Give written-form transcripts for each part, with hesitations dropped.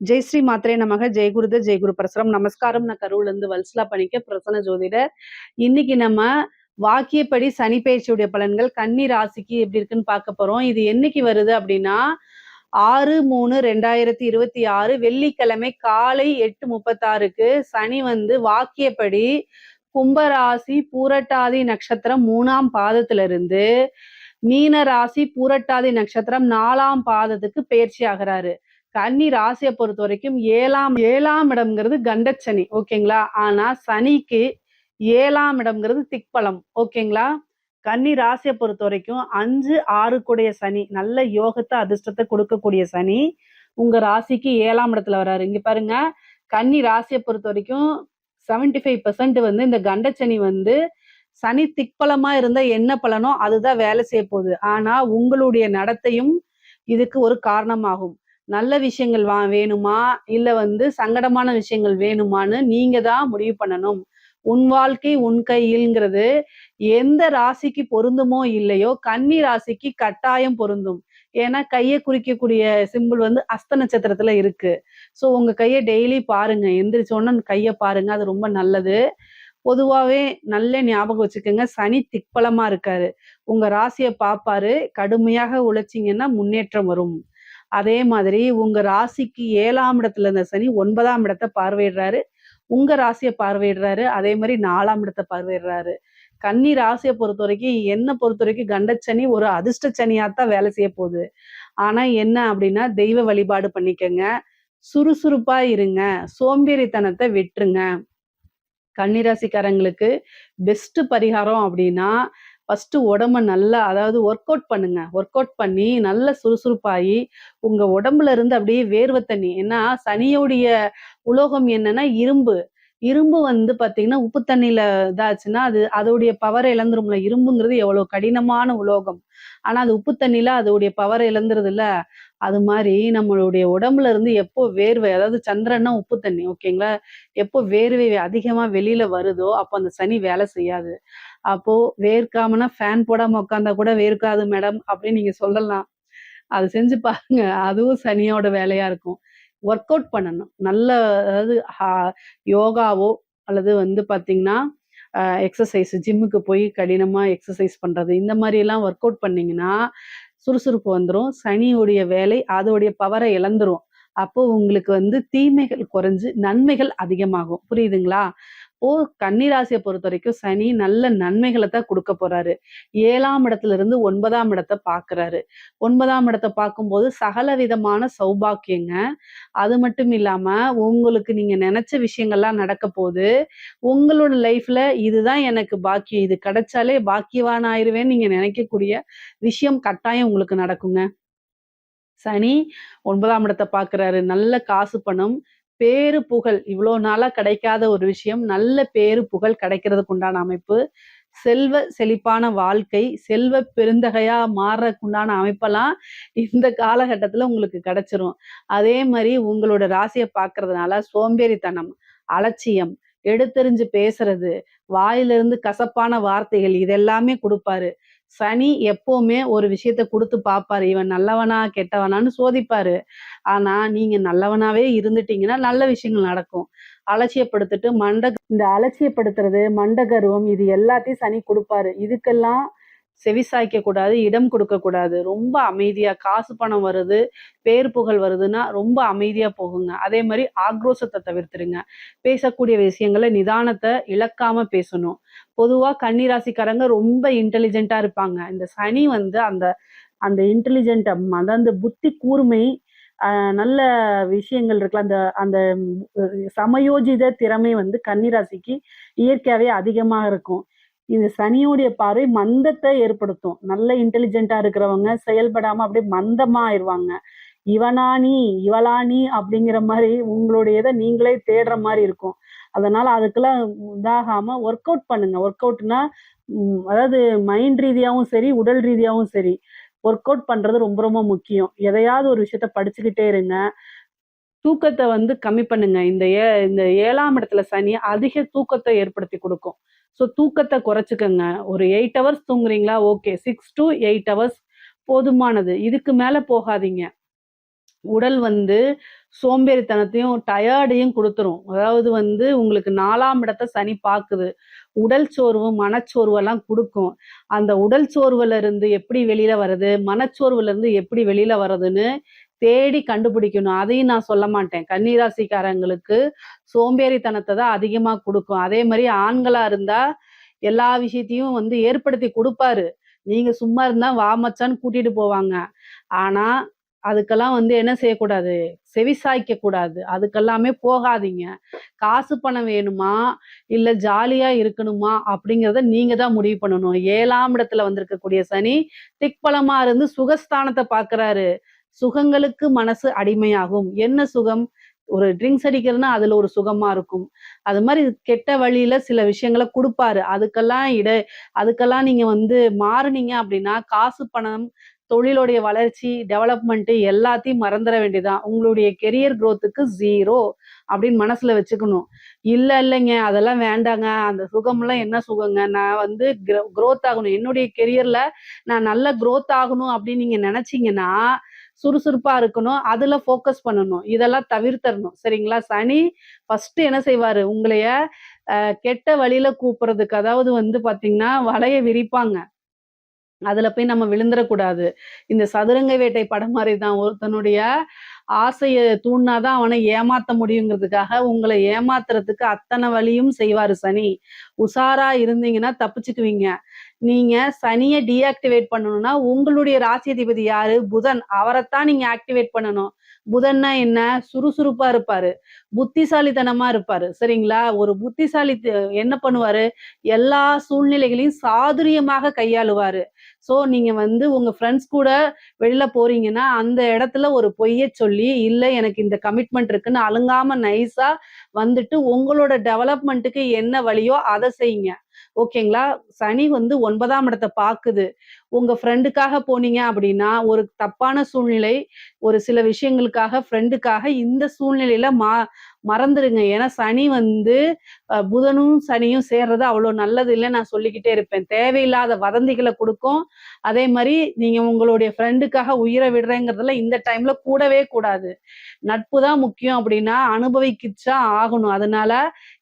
ஜெய் ஸ்ரீ மாத்ரே நமக. ஜெய்குருத ஜெய்குரு பரசுரம். நமஸ்காரம். நான் கரூர்ல இருந்து வல்சலா பண்ணிக்க பிரசன்ன ஜோதிடர். இன்னைக்கு நம்ம வாக்கியப்படி சனி பயிற்சியுடைய பலன்கள் கன்னி ராசிக்கு எப்படி இருக்குன்னு பார்க்க போறோம். இது என்னைக்கு வருது அப்படின்னா 6/3/2026 வெள்ளிக்கிழமை காலை 8:36க்கு சனி வாக்கியப்படி கும்பராசி பூரட்டாதி நட்சத்திரம் 3ஆம் பாதத்துல இருந்து மீன ராசி பூரட்டாதி நட்சத்திரம் 4ஆம் பாதத்துக்கு பயிற்சி ஆகிறாரு. கன்னி ராசியை பொறுத்த வரைக்கும் ஏழாம் இடம்ங்கிறது கண்டச்சனி, ஓகேங்களா. ஆனா சனிக்கு 7ஆம் இடம்ங்கிறது திக்பலம், ஓகேங்களா. கன்னி ராசியை பொறுத்த வரைக்கும் 5-6 கூடிய சனி, நல்ல யோகத்தை அதிர்ஷ்டத்தை கொடுக்கக்கூடிய சனி உங்க ராசிக்கு 7ஆம் இடத்துல வராரு. இங்க பாருங்க, கன்னி ராசியை பொறுத்த வரைக்கும் 75% இந்த கண்டச்சனி சனி திக்பலமா இருந்தா என்ன பலனோ அதுதான் வேலை செய்ய போகுது. ஆனா உங்களுடைய நடத்தையும் இதுக்கு ஒரு காரணமாகும். நல்ல விஷயங்கள் வேணுமா இல்ல சங்கடமான விஷயங்கள் வேணுமான்னு நீங்க தான் முடிவு பண்ணணும். உன் வாழ்க்கை உன் கையில்ங்கிறது எந்த ராசிக்கு பொருந்துமோ இல்லையோ கன்னி ராசிக்கு கட்டாயம் பொருந்தும். ஏன்னா கையை குறிக்கக்கூடிய சிம்பிள் அஸ்த நட்சத்திரத்துல இருக்கு. ஸோ உங்க கையை டெய்லி பாருங்க, எந்திரிச்சோன்னு கையை பாருங்க, அது ரொம்ப நல்லது. பொதுவாவே நல்ல ஞாபகம் வச்சுக்கோங்க, சனி திக்பலமா இருக்காரு. உங்க ராசியை பார்ப்பாரு. கடுமையாக உழைச்சிங்கன்னா முன்னேற்றம் வரும். அதே மாதிரி உங்க ராசிக்கு 7ஆம் இடத்துல இருந்த சனி 9ஆம் இடத்தை பார்வையிடுறாரு. உங்க ராசியை பார்வையிடுறாரு. அதே மாதிரி 4ஆம் இடத்தை பார்வையிடுறாரு. கன்னி ராசியை பொறுத்த வரைக்கும் என்னை பொறுத்த வரைக்கும் கண்டச்சனி ஒரு அதிர்ஷ்ட சனியாத்தான் வேலை செய்ய போகுது. ஆனா என்ன அப்படின்னா தெய்வ வழிபாடு பண்ணிக்கங்க, சுறுசுறுப்பா இருங்க, சோம்பேறித்தனத்தை விட்டுருங்க. கன்னிராசிக்காரங்களுக்கு பெஸ்ட் பரிகாரம் அப்படின்னா ஃபர்ஸ்ட் உடம்ப நல்லா, அதாவது ஒர்க் அவுட் பண்ணுங்க. ஒர்க் அவுட் பண்ணி நல்ல சுறுசுறுப்பாகி உங்க உடம்புல இருந்து அப்படியே வேர்வை தண்ணி. ஏன்னா சனியோடைய உலோகம் என்னன்னா இரும்பு. இரும்பு பாத்தீங்கன்னா உப்பு தண்ணியில இதாச்சுன்னா அதோடைய பவரை இழந்துரும்ல. இரும்புங்கிறது எவ்வளவு கடினமான உலோகம். ஆனா அது உப்பு தண்ணியில அதோடைய பவரை இழந்துருது இல்ல. அது மாதிரி நம்மளுடைய உடம்புல இருந்து எப்போ வேர்வை, அதாவது சந்திரன்னா உப்பு தண்ணி, ஓகேங்களா. எப்போ வேர்வை அதிகமா வெளியில வருதோ அப்போ அந்த சனி வேலை செய்யாது. அப்போ வேர்க்காமனா ஃபேன் போடாம உட்காந்தா கூட வேர்க்காது மேடம் அப்படின்னு நீங்க சொல்லலாம். அது செஞ்சு பாருங்க, அதுவும் சனியோட வேலையா இருக்கும். ஒர்க் அவுட் பண்ணணும் நல்ல, அதாவது யோகாவோ அல்லது பாத்தீங்கன்னா எக்ஸசைஸ், ஜிம்முக்கு போய் கடினமா எக்ஸசைஸ் பண்றது, இந்த மாதிரி எல்லாம் ஒர்க் அவுட் பண்ணீங்கன்னா சுறுசுறுப்பு வந்துடும். சனியுடைய வேலை அதோடைய பவரை இழந்துரும். அப்போ உங்களுக்கு தீமைகள் குறைஞ்சு நன்மைகள் அதிகமாகும். புரியுதுங்களா? கன்னிராசியை பொறுத்த வரைக்கும் சனி நல்ல நன்மைகளை தான் கொடுக்க போறாரு. 7ஆம் இடத்துல இருந்து 9ஆம் இடத்தை பாக்குறாரு. 9ஆம் இடத்தை பார்க்கும்போது சகல விதமான சௌபாக்கியங்க. அது மட்டும் இல்லாம உங்களுக்கு நீங்க நினைச்ச விஷயங்கள்லாம் நடக்க போகுது. உங்களோட லைஃப்ல இதுதான் எனக்கு பாக்கியம், இது கிடைச்சாலே பாக்கியவான் ஆயிருவேன்னு நீங்க நினைக்கக்கூடிய விஷயம் கட்டாயம் உங்களுக்கு நடக்குங்க. சனி 9ஆம் இடத்தை பாக்குறாரு. நல்ல காசு பணம் பேரு புகழ், இவ்வளோ நாளா கிடைக்காத ஒரு விஷயம், நல்ல பேரு புகழ் கிடைக்கிறதுக்கு உண்டான அமைப்பு, செல்வ செழிப்பான வாழ்க்கை, செல்வ பெருந்தகையா மாறக்குண்டான அமைப்பெல்லாம் இந்த காலகட்டத்துல உங்களுக்கு கிடைச்சிரும். அதே மாதிரி உங்களோட ராசியை பார்க்கறதுனால சோம்பேறித்தனம், அலட்சியம், எடுத்தெறிஞ்சு பேசுறது, வாயிலிருந்து கசப்பான வார்த்தைகள் இதெல்லாமே கொடுப்பாரு. சனி எப்பவுமே ஒரு விஷயத்த கொடுத்து பார்ப்பாரு, இவன் நல்லவனா கெட்டவனான்னு சோதிப்பாரு. ஆனா நீங்க நல்லவனாவே இருந்துட்டீங்கன்னா நல்ல விஷயங்கள் நடக்கும். அலட்சியப்படுத்திட்டு இந்த அலட்சியப்படுத்துறது, மண்டகர்வம், இது எல்லாத்தையும் சனி கொடுப்பாரு. இதுக்கெல்லாம் செவிசாய்க்க கூடாது, இடம் கொடுக்க கூடாது. ரொம்ப அமைதியா, காசு பணம் வருது, பேர் புகழ் வருதுன்னா ரொம்ப அமைதியா போகுங்க. அதே மாதிரி ஆக்ரோஷத்தை தவிர்த்துருங்க. பேசக்கூடிய விஷயங்களை நிதானத்தை இழக்காம பேசணும். பொதுவா கன்னிராசிக்காரங்க ரொம்ப இன்டெலிஜென்ட்டா இருப்பாங்க. இந்த சனி அந்த அந்த இன்டெலிஜென்ட், அதாவது புத்தி கூர்மை, நல்ல விஷயங்கள் இருக்குல்ல, அந்த அந்த சமயோஜித திறமை கன்னிராசிக்கு இயற்கையாவே அதிகமா இருக்கும். இந்த சனியோடைய பார்வை மந்தத்தை ஏற்படுத்தும். நல்ல இன்டெலிஜென்ட்டா இருக்கிறவங்க செயல்படாம அப்படியே மந்தமா ஆயிடுவாங்க. இவனா நீ இவளா நீ அப்படிங்கிற மாதிரி உங்களுடைய இதை நீங்களே தேடுற மாதிரி இருக்கும். அதனால அதுக்கெல்லாம் இதாகாம ஒர்க் அவுட் பண்ணுங்க. ஒர்க் அவுட்னா அதாவது மைண்ட் ரீதியாவும் சரி, உடல் ரீதியாவும் சரி, ஒர்க் அவுட் பண்றது ரொம்ப ரொம்ப முக்கியம். எதையாவது ஒரு விஷயத்த படிச்சுக்கிட்டே இருங்க. தூக்கத்தை கம்மி பண்ணுங்க. இந்த 7ஆம் இடத்துல சனி அதிக தூக்கத்தை ஏற்படுத்தி கொடுக்கும். ஸோ தூக்கத்தை குறைச்சிக்கங்க. ஒரு 8 ஹவர்ஸ் தூங்குறீங்களா? ஓகே, 6 to 8 ஹவர்ஸ் போதுமானது. இதுக்கு மேல போகாதீங்க. உடல் வந்து சோம்பேறித்தனத்தையும், டயர்டையும் குடுத்துரும். அதாவது வந்து உங்களுக்கு 4ஆம் இடத்த சனி பாக்குது. உடல் சோர்வு, மனச்சோர்வெல்லாம் குடுக்கும். அந்த உடல் சோர்வுல இருந்து எப்படி வெளில வர்றது? மனச்சோர்வுல இருந்து எப்படி வெளில வர்றதுன்னு தேடி கண்டுபிடிக்கணும். அதையும் நான் சொல்ல மாட்டேன். கன்னி ராசிக்காரங்களுக்கு சோம்பேறித்தனத்த தான் அதிகமா குடுக்கும். அதே மாரி ஆண்களா இருந்தா, எல்லா விஷயத்தையும் வந்து ஏற்படுத்தி குடுப்பாரு. நீங்க சும்மா இருந்தா வா மச்சான்னு கூட்டிட்டு போவாங்க. ஆனா, அதுக்கெல்லாம் வந்து என்ன செய்யக்கூடாது? செவிசாய்க்க கூடாது. அதுக்கெல்லாமே போகாதீங்க. காசு பணம் வேணுமா? இல்ல ஜாலியா இருக்கணுமா? அப்படிங்கிறத நீங்க தான் முடிவு பண்ணணும். 7ஆம் இடத்துல வந்திருக்கக்கூடிய சனி, திக்பலமா இருந்து சுகஸ்தானத்த பார்க்குறாரு. சுகங்களுக்கு மனசு அடிமையாகும். என்ன சுகம்? ஒரு ட்ரிங்க்ஸ் அடிக்கிறதுனா, அதுல ஒரு சுகமா இருக்கும். அது மாரி கெட்ட வழியில சில விஷயங்கள குடுப்பாரு. அதுக்கெல்லாம் நீங்க வந்து மாறுனீங்க அப்படின்னா, காசு, பணம், தொழிலுடைய வளர்ச்சி, டெவலப்மெண்ட் எல்லாத்தையும் மறந்துற வேண்டியதுதான். உங்களுடைய கெரியர் குரோத்துக்கு 0 அப்படின்னு மனசுல வச்சுக்கணும். இல்லைங்க அதெல்லாம் வேண்டாங்க. அந்த சுகம்லாம் என்ன சுகங்க? நான் வந்து குரோத் ஆகணும். என்னுடைய கெரியர்ல நான் நல்லா குரோத் ஆகணும் அப்படின்னு நீங்க நெனச்சீங்கன்னா, சுறுசுறுப்பா இருக்கணும். அதுல ஃபோக்கஸ் பண்ணணும். இதெல்லாம் தவிர்த்தரணும். சரிங்களா? சனி ஃபர்ஸ்ட்டு என்ன செய்வாரு? உங்களைய கெட்ட வழியில கூப்புறதுக்கு அதாவது வந்து பாத்தீங்கன்னா, வலைய விரிப்பாங்க. அதுல போய் நம்ம விழுந்துறக்கூடாது. இந்த சதுரங்க வேட்டை படம் மாரி தான். ஒருத்தனுடைய ஆசைய தூண்டுனா தான் அவன ஏமாத்த முடியுங்கிறதுக்காக, உங்கள ஏமாத்துறதுக்கு அத்தன வழியும் செய்வாரு சனி. உஷாரா இருந்தீங்கன்னா தப்பிச்சுக்குவீங்க. நீங்க சனிய டீஆக்டிவேட் பண்ணணும்னா, உங்களுடைய ராசி அதிபதி யாரு? புதன். அவரத்தான் நீங்க ஆக்டிவேட் பண்ணணும். புதன்னா என்ன? சுறுசுறுப்பா இருப்பாரு. புத்திசாலித்தனமா இருப்பாரு. சரிங்களா? ஒரு புத்திசாலி என்ன பண்ணுவாரு? எல்லா சூழ்நிலைகளையும் சாதுரியமாக கையாளுவாரு. நீங்க வந்து உங்க ஃப்ரெண்ட்ஸ் கூட வெளில போறீங்கன்னா, அந்த இடத்துல ஒரு பொய்ய சொல்லி, "இல்ல எனக்கு இந்த கமிட்மெண்ட் இருக்குன்னு" அலுங்காம நைஸா வந்துட்டு உங்களோட டெவலப்மென்ட்க்கு என்ன வழியோ அத செய்யுங்க. ஓகேங்களா? சனி வந்து 9ஆம் இடத்த பாக்குது. உங்க ஃப்ரெண்டுக்காக போனீங்க அப்படின்னா, ஒரு தப்பான சூழ்நிலை, ஒரு சில விஷயங்களுக்காக ஃப்ரெண்டுக்காக இந்த சூழ்நிலையில மறந்துருங்க. ஏன்னா சனி வந்து புதனும், சனியும் சேர்றது அவ்வளோ நல்லது இல்லன்னு நான் சொல்லிக்கிட்டே இருப்பேன். தேவையில்லாத வதந்திகள குடுக்கும். அதே மாரி நீங்க உங்களுடைய ஃப்ரெண்டுக்காக உயிர விடுறேங்கிறதுல இந்த டைம்ல கூடவே கூடாது. நட்பு தான் முக்கியம் அப்படின்னா, அனுபவிக்கிச்சா ஆகணும். அதனால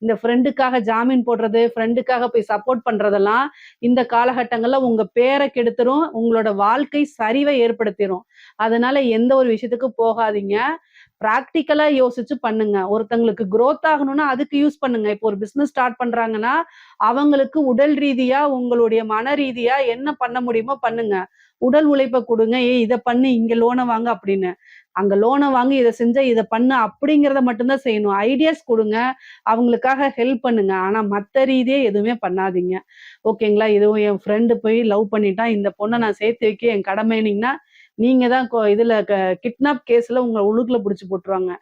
இந்த ஃப்ரெண்டுக்காக ஜாமீன் போடுறது, ஃப்ரெண்டுக்காக போய் சப்போர்ட் பண்றதெல்லாம் இந்த காலகட்டங்கள்ல உங்க பேர கெடுத்துரும். உங்களோட வாழ்க்கை சரிவ ஏற்படுத்திரும். அதனால எந்த ஒரு விஷயத்துக்கும் போகாதீங்க. பிராக்டிகலா யோசிச்சு பண்ணுங்க. ஒருத்தங்களுக்கு குரோத் ஆகணும்னா அதுக்கு யூஸ் பண்ணுங்க. இப்போ ஒரு பிசினஸ் ஸ்டார்ட் பண்றாங்கன்னா, அவங்களுக்கு உடல் ரீதியா, உங்களுடைய மன ரீதியா என்ன பண்ண முடியுமோ பண்ணுங்க. உடல் உழைப்ப குடுங்க. "ஏய் இத பண்ணு, இங்க லோன வாங்கு" அப்படின்னு. அங்க லோன வாங்கி இத செஞ்சா இத பண்ணு அப்படிங்கிறத மட்டும் தான் செய்யணும். ஐடியாஸ் குடுங்க. அவங்களுக்காக ஹெல்ப் பண்ணுங்க. ஆனா மத்த ரீதியா எதுவுமே பண்ணாதீங்க. ஓகேங்களா? இதுவும் என் ஃப்ரெண்ட் போய் லவ் பண்ணிட்டான். இந்த பொண்ண நான் சேர்த்து வைக்க என் கடமைன்னீங்கன்னா, நீங்க தான் இதுல கிட்னாப் கேஸ்ல உங்கள உள்ளுக்குள்ள புடிச்சு போட்டுருவாங்க.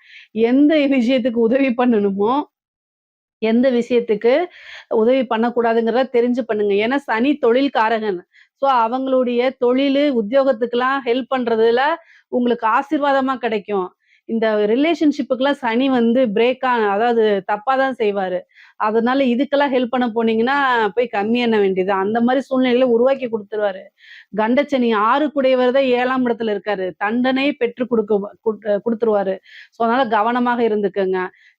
எந்த விஷயத்துக்கு உதவி பண்ணணுமோ, எந்த விஷயத்துக்கு உதவி பண்ணக்கூடாதுங்கிறத தெரிஞ்சு பண்ணுங்க. ஏன்னா சனி தொழில் காரகன். அவங்களுடைய தொழிலு, உத்தியோகத்துக்கெல்லாம் ஹெல்ப் பண்றதுல உங்களுக்கு ஆசீர்வாதமா கிடைக்கும். இந்த ரிலேஷன்ஷிப்புக்குலாம் சனி வந்து அதாவது தப்பா தான் செய்வாரு. அதனால இதுக்கெல்லாம் ஹெல்ப் பண்ண போனீங்கன்னா, போய் கம்மி எண்ண வேண்டியதுதான். அந்த மாரி சூழ்நிலையில உருவாக்கி குடுத்துருவாரு. கண்டசனி 6 கூடையவர் தான் 7ஆம் இடத்துல இருக்காரு. தண்டனை பெற்று குடுத்துருவாரு. அதனால கவனமாக இருந்துக்கங்க.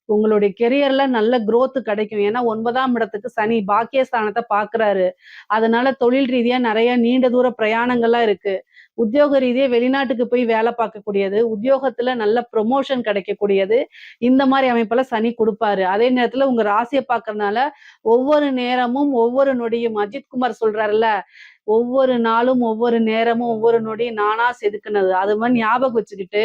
உங்களுடைய கெரியர்ல நல்ல குரோத் கிடைக்கும். ஏன்னா 9ஆம் இடத்துக்கு சனி பாக்கியஸ்தானத்த பார்க்குறாரு. அதனால தொழில் ரீதியா நெறைய நீண்ட தூர பிரயாணங்கள்லாம் இருக்கு. உத்தியோக ரீதியா வெளிநாட்டுக்கு போய் வேலை பார்க்கக்கூடியது, உத்தியோகத்துல நல்ல ப்ரமோஷன் கிடைக்கக்கூடியது, இந்த மாரி அமைப்பெல்லாம் சனி குடுப்பாரு. அதே நேரத்துல உங்க ராசிய பார்க்கறனால, ஒவ்வொரு நேரமும், ஒவ்வொரு நொடியும் அஜித் குமார் சொல்றாருல்ல, ஒவ்வொரு நாளும், ஒவ்வொரு நேரமும், ஒவ்வொரு நொடியும் நானா செதுக்குனது. அது மாரி ஞாபகம் வச்சுக்கிட்டு,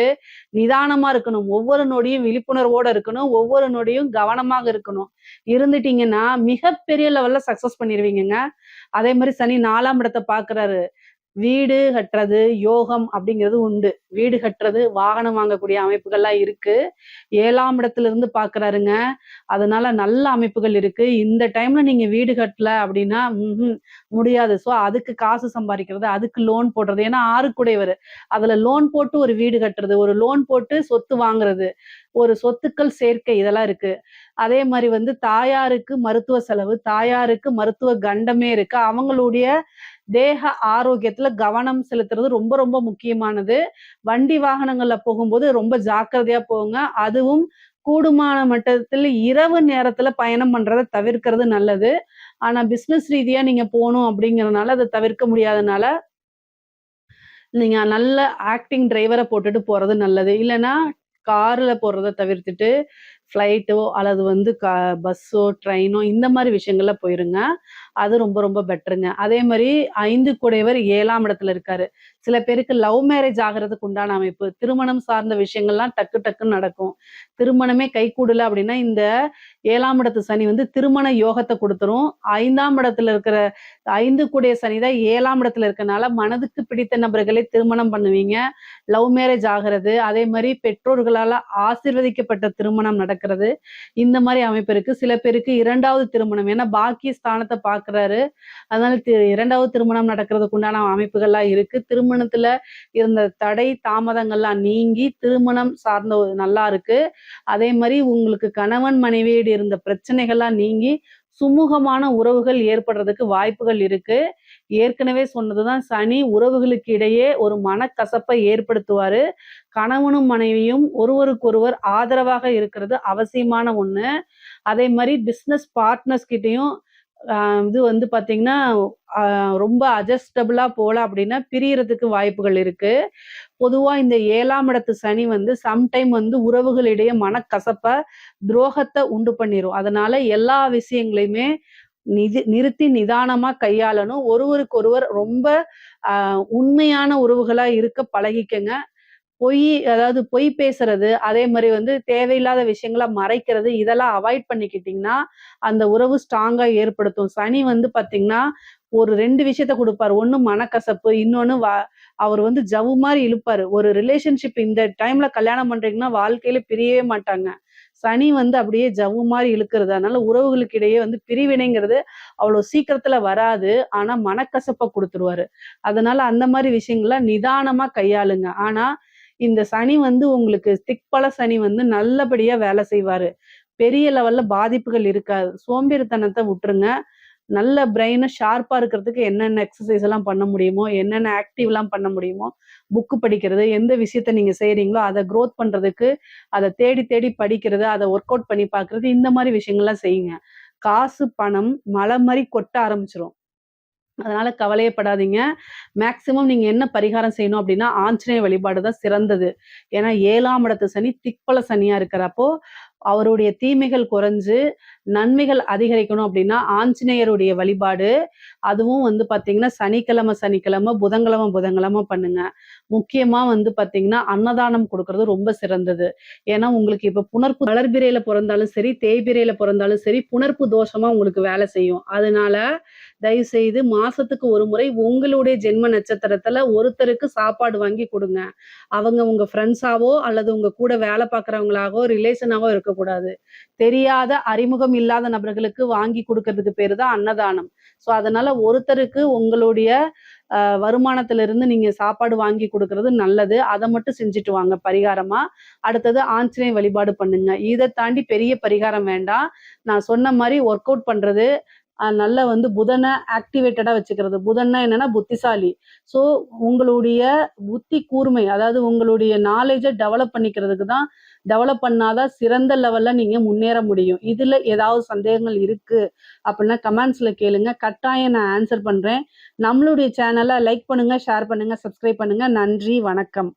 நிதானமா இருக்கணும். ஒவ்வொரு நொடியும் விழிப்புணர்வோட இருக்கணும். ஒவ்வொரு நொடியும் கவனமாக இருக்கணும். இருந்துட்டீங்கன்னா, மிகப்பெரிய லெவல்ல சக்சஸ் பண்ணிருவீங்கங்க. அதே மாரி சனி 4ஆம் இடத்த பார்க்குறாரு. வீடு கட்டுறது, யோகம் அப்படிங்கிறது உண்டு. வீடு கட்டுறது, வாகனம் வாங்கக்கூடிய அமைப்புகள்லாம் இருக்கு. 7ஆம் இடத்திலிருந்து பார்க்குறாருங்க. அதனால நல்ல அமைப்புகள் இருக்கு. இந்த டைம்ல நீங்க வீடு கட்டல அப்படின்னா, முடியாது. அதுக்கு காசு சம்பாரிக்கிறது, அதுக்கு லோன் போடுறது. ஏன்னா 6 கூடையவரு. அதுல லோன் போட்டு ஒரு வீடு கட்டுறது, ஒரு லோன் போட்டு சொத்து வாங்குறது, ஒரு சொத்துக்கள் சேர்க்கை இதெல்லாம் இருக்கு. அதே மாரி வந்து தாயாருக்கு மருத்துவ செலவு, தாயாருக்கு மருத்துவ கண்டமே இருக்கு. அவங்களுடைய தேக ஆரோக்கியத்துல கவனம் செலுத்துறது ரொம்ப ரொம்ப முக்கியமானது. வண்டி வாகனங்கள்ல போகும்போது ரொம்ப ஜாக்கிரதையா போங்க. அதுவும் கூடுமான மட்டத்துல இரவு நேரத்துல பயணம் பண்றத தவிர்க்கிறது நல்லது. ஆனா பிசினஸ் ரீதியா நீங்க போணும் அப்படிங்கிறனால அத தவிர்க்க முடியாதனால, நீங்க நல்ல ஆக்டிங் டிரைவர போட்டுட்டு போறது நல்லது. இல்லன்னா கார்ல போறத தவிர்த்துட்டு, ஃப்ளைட்டோ அல்லது வந்து பஸ்ஸோ, ட்ரெயினோ இந்த மாரி விஷயங்கள்ல போயிருங்க. அது ரொம்ப ரொம்ப பெட்டருங்க. அதே மாரி 5 குடையவர் 7ஆம் இடத்துல இருக்காரு. சில பேருக்கு லவ் மேரேஜ் ஆகுறதுக்கு உண்டான அமைப்பு. திருமணம் சார்ந்த விஷயங்கள்லாம் டக்கு டக்குன்னு நடக்கும். திருமணமே கைகூடல அப்படின்னா, இந்த 7ஆம் இடத்து சனி வந்து திருமண யோகத்த குடுத்துரும். 5ஆம் இடத்துல இருக்கிற 5 கூடிய சனி தான் 7ஆம் இடத்துல இருக்கனால, மனதுக்கு பிடித்த நபர்களை திருமணம் பண்ணுவீங்க. லவ் மேரேஜ் ஆகுறது, அதே மாரி பெற்றோர்களால ஆசீர்வதிக்கப்பட்ட திருமணம் நடக்கிறது. இந்த மாரி அமைப்பு இருக்கு. சில பேருக்கு 2வது திருமணம். ஏன்னா பாக்கிய ஸ்தானத்த பார்க்குறாரு. அதனால 2வது திருமணம் நடக்கிறதுக்கு உண்டான அமைப்புகள்லாம் இருக்கு. திருமணத்துல இருந்த தடை, தாமதங்கள்லாம் நீங்கி, திருமணம் சார்ந்த ஒரு நல்லா இருக்கு. அதே மாரி உங்களுக்கு கணவன் மனைவியிட இருந்த பிரச்சனைகள்லாம் நீங்கி, சுமூகமான உறவுகள் ஏற்படுறதுக்கு வாய்ப்புகள் இருக்கு. ஏற்கனவே சொன்னதுதான் சனி உறவுகளுக்கு இடையே ஒரு மனக்கசப்பை ஏற்படுத்துவாரு. கணவனும் மனைவியும் ஒருவருக்கொருவர் ஆதரவாக இருக்கிறது அவசியமான ஒண்ணு. அதே மாரி பிசினஸ் பார்ட்னர்ஸ் கிட்டயும் அ இது வந்து பார்த்தீங்கன்னா, அ ரொம்ப அட்ஜஸ்டபிளா போல அப்படின்னா பிரியறதுக்கு வாய்ப்புகள் இருக்கு. பொதுவா இந்த 7ஆம் இடத்து சனி வந்து சம்டைம் வந்து உறவுகளிடையே மனக்கசப்ப, துரோகத்த உண்டு பண்ணிரும். அதனால எல்லா விஷயங்களையுமே நிறுத்தி நிதானமா கையாளணும். ஒருவருக்கொருவர் ரொம்ப அ உண்மையான உறவுகளா இருக்க பழகிக்கங்க. பொய் அதாவது பொய் பேசுறது, அதே மாரி வந்து தேவையில்லாத விஷயங்கள மறைக்கிறது, இதெல்லாம் அவாய்ட் பண்ணிக்கிட்டீங்கன்னா, அந்த உறவு ஸ்ட்ராங்கா ஏற்படுத்தும். சனி வந்து பார்த்தீங்கன்னா, ஒரு 2 விஷயத்த குடுப்பாரு. ஒண்ணு மனக்கசப்பு, இன்னொன்னு அவர் வந்து ஜவ்வு மாரி இழுப்பாரு. ஒரு ரிலேஷன்ஷிப் இந்த டைம்ல கல்யாணம் பண்றீங்கன்னா, வாழ்க்கையில பிரியவே மாட்டாங்க. சனி வந்து அப்படியே ஜவ்வு மாரி இழுக்கிறது. அதனால உறவுகளுக்கு இடையே வந்து பிரிவினைங்கிறது அவ்வளோ சீக்கிரத்துல வராது. ஆனா மனக்கசப்ப குடுத்துருவாரு. அதனால அந்த மாரி விஷயங்கள நிதானமா கையாளுங்க. ஆனா இந்த சனி வந்து உங்களுக்கு திக்பல சனி வந்து நல்லபடியா வேலை செய்வாரு. பெரிய லெவல்ல பாதிப்புகள் இருக்காது. சோம்பேறித்தனத்த விட்டுருங்க. நல்ல பிரெயின ஷார்ப்பா இருக்கிறதுக்கு என்னென்ன எக்சர்சைஸ் எல்லாம் பண்ண முடியுமோ, என்னென்ன ஆக்டிவ்லாம் பண்ண முடியுமோ, புக் படிக்கிறது, எந்த விஷயத்த நீங்க செய்றீங்களோ, அத குரோத் பண்றதுக்கு, அத தேடி தேடி படிக்கிறது, அத ஒர்க் அவுட் பண்ணி பார்க்கிறது, இந்த மாரி விஷயங்கள்லாம் செய்யுங்க. காசு, பணம் மலை மாரி கொட்ட ஆரம்பிச்சுரும். அதனால கவலையே படாதீங்க. மேக்ஸிமம் நீங்க என்ன பரிகாரம் செய்யணும் அப்டின்னா, ஆஞ்சநேய வழிபாடு தான் சிறந்தது. ஏன்னா 7ஆம் இடத்து சனி திக்பல சனியா இருக்கிறப்போ, அவருடைய தீமைகள் குறைஞ்சு, நன்மைகள் அதிகரிக்கணும் அப்டின்னா, ஆஞ்சநேயருடைய வழிபாடு, அதுவும் வந்து பார்த்தீங்கன்னா, சனிக்கிழம சனிக்கிழம, புதன்கிழம புதன்கிழம பண்ணுங்க. முக்கியமா வந்து பார்த்தீங்கன்னா, அன்னதானம் குடுக்குறது ரொம்ப சிறந்தது. ஏன்னா உங்களுக்கு இப்ப புணர்ப்பு வளர்பிறையில பொறந்தாலும் சரி, தேய்பிறையில பொறந்தாலும் சரி, புணர்ப்பு தோஷமா உங்களுக்கு வேலை செய்யும். அதனால தயவுசெய்து மாசத்துக்கு ஒரு முறை உங்களுடைய ஜென்ம நட்சத்திரத்துல ஒருத்தருக்கு சாப்பாடு வாங்கி குடுங்க. அவங்க உங்க ஃப்ரெண்ட்ஸாவோ அல்லது உங்க கூட வேலை பார்க்கிறவங்களாகவோ, ரிலேஷனாவோ இருக்கக்கூடாது. தெரியாத, அறிமுகம் இல்லாத நபர்களுக்கு வாங்கி குடுக்கறதுக்கு பேரு தான் அன்னதானம். அதனால ஒருத்தருக்கு உங்களுடைய வருமானத்திலிருந்து நீங்க சாப்பாடு வாங்கி குடுக்குறது நல்லது. அத மட்டும் செஞ்சுட்டு வாங்க பரிகாரமா. அடுத்தது ஆஞ்சநேய வழிபாடு பண்ணுங்க. இத தாண்டி பெரிய பரிகாரம் வேண்டாம். நான் சொன்ன மாரி ஒர்க் அவுட் பண்றது, நல்லா வந்து புதன ஆக்டிவேட்டடா வச்சுக்கிறது. புதன்னா என்னன்னா புத்திசாலி. ஸோ உங்களுடைய புத்தி கூர்மை, அதாவது உங்களுடைய நாலேட்ஜ டெவலப் பண்ணிக்கிறதுக்கு தான் டெவலப் பண்ணா தான் சிறந்த லெவல்ல நீங்க முன்னேற முடியும். இதுல ஏதாவது சந்தேகங்கள் இருக்கு அப்டின்னா கமெண்ட்ஸ்ல கேளுங்க. கட்டாயம் நான் ஆன்சர் பண்றேன். நம்மளுடைய சேனல லைக் பண்ணுங்க, ஷேர் பண்ணுங்க, சப்ஸ்கிரைப் பண்ணுங்க. நன்றி, வணக்கம்.